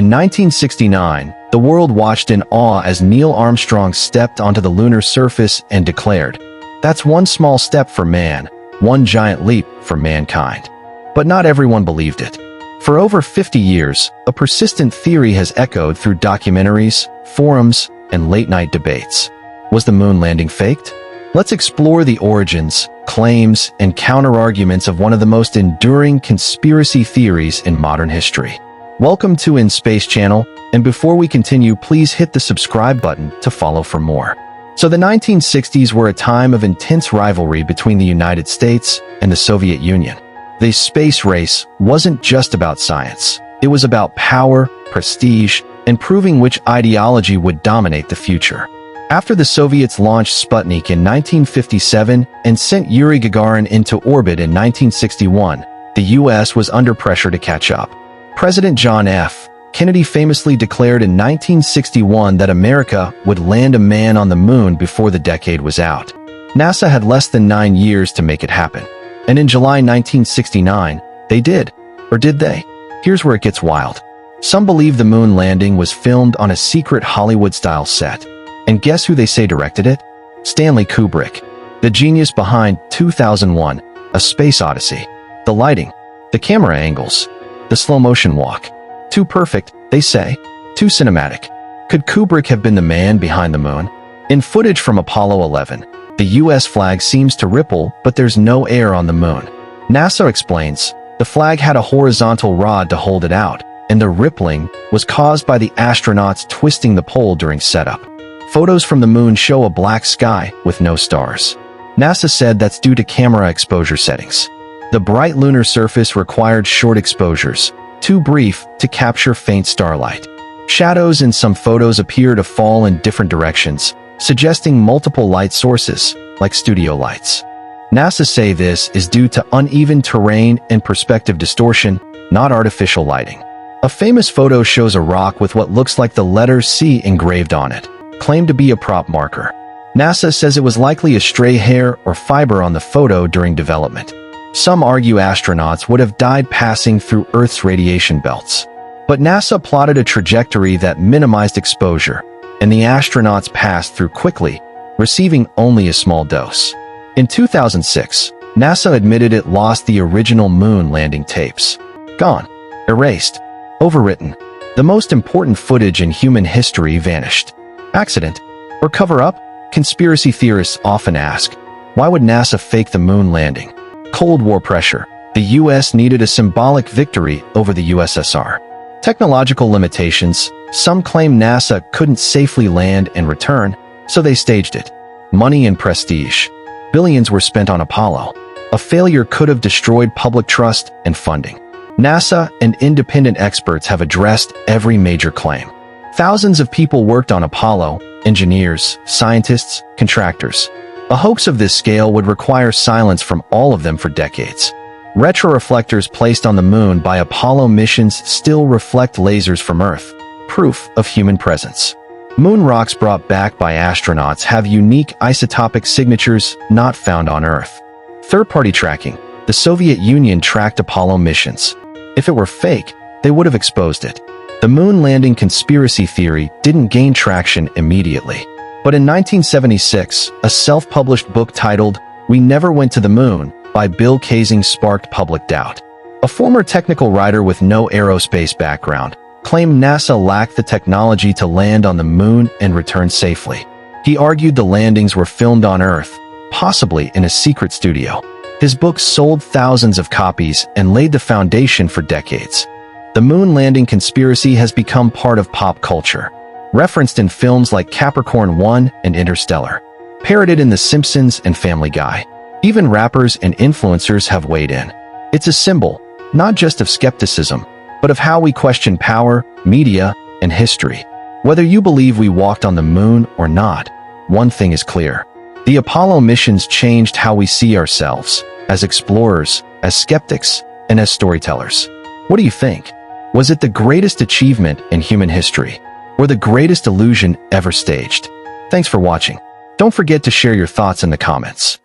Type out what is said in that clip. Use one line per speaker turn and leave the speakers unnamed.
In 1969, the world watched in awe as Neil Armstrong stepped onto the lunar surface and declared, "That's one small step for man, one giant leap for mankind." But not everyone believed it. For over 50 years, a persistent theory has echoed through documentaries, forums, and late-night debates. Was the moon landing faked? Let's explore the origins, claims, and counter-arguments of one of the most enduring conspiracy theories in modern history. Welcome to In Space Channel, and before we continue, please hit the subscribe button to follow for more. So the 1960s were a time of intense rivalry between the United States and the Soviet Union. The space race wasn't just about science. It was about power, prestige, and proving which ideology would dominate the future. After the Soviets launched Sputnik in 1957 and sent Yuri Gagarin into orbit in 1961, the U.S. was under pressure to catch up. President John F. Kennedy famously declared in 1961 that America would land a man on the moon before the decade was out. NASA had less than 9 years to make it happen. And in July 1969, they did. Or did they? Here's where it gets wild. Some believe the moon landing was filmed on a secret Hollywood-style set. And guess who they say directed it? Stanley Kubrick, the genius behind 2001: A Space Odyssey. The lighting, the camera angles, the slow-motion walk. Too perfect, they say. Too cinematic. Could Kubrick have been the man behind the moon? In footage from Apollo 11, the U.S. flag seems to ripple, but there's no air on the moon. NASA explains, the flag had a horizontal rod to hold it out, and the rippling was caused by the astronauts twisting the pole during setup. Photos from the moon show a black sky with no stars. NASA said that's due to camera exposure settings. The bright lunar surface required short exposures, too brief to capture faint starlight. Shadows in some photos appear to fall in different directions, suggesting multiple light sources, like studio lights. NASA say this is due to uneven terrain and perspective distortion, not artificial lighting. A famous photo shows a rock with what looks like the letter C engraved on it, claimed to be a prop marker. NASA says it was likely a stray hair or fiber on the photo during development. Some argue astronauts would have died passing through Earth's radiation belts. But NASA plotted a trajectory that minimized exposure, and the astronauts passed through quickly, receiving only a small dose. In 2006, NASA admitted it lost the original moon landing tapes. Gone. Erased. Overwritten. The most important footage in human history vanished. Accident? Or cover-up? Conspiracy theorists often ask, why would NASA fake the moon landing? Cold War pressure. The U.S. needed a symbolic victory over the USSR. Technological limitations. Some claim NASA couldn't safely land and return, so they staged it. Money and prestige. Billions were spent on Apollo. A failure could have destroyed public trust and funding. NASA and independent experts have addressed every major claim. Thousands of people worked on Apollo: engineers, scientists, contractors. A hoax of this scale would require silence from all of them for decades. Retroreflectors placed on the moon by Apollo missions still reflect lasers from Earth, proof of human presence. Moon rocks brought back by astronauts have unique isotopic signatures not found on Earth. Third-party tracking. The Soviet Union tracked Apollo missions. If it were fake, they would have exposed it. The moon landing conspiracy theory didn't gain traction immediately. But in 1976, a self-published book titled We Never Went to the Moon by Bill Kaysing sparked public doubt. A former technical writer with no aerospace background claimed NASA lacked the technology to land on the moon and return safely. He argued the landings were filmed on Earth, possibly in a secret studio. His book sold thousands of copies and laid the foundation for decades. The moon landing conspiracy has become part of pop culture, referenced in films like Capricorn 1 and Interstellar, parodied in The Simpsons and Family Guy. Even rappers and influencers have weighed in. It's a symbol, not just of skepticism, but of how we question power, media, and history. Whether you believe we walked on the moon or not, one thing is clear. The Apollo missions changed how we see ourselves, as explorers, as skeptics, and as storytellers. What do you think? Was it the greatest achievement in human history, or the greatest illusion ever staged? Thanks for watching. Don't forget to share your thoughts in the comments.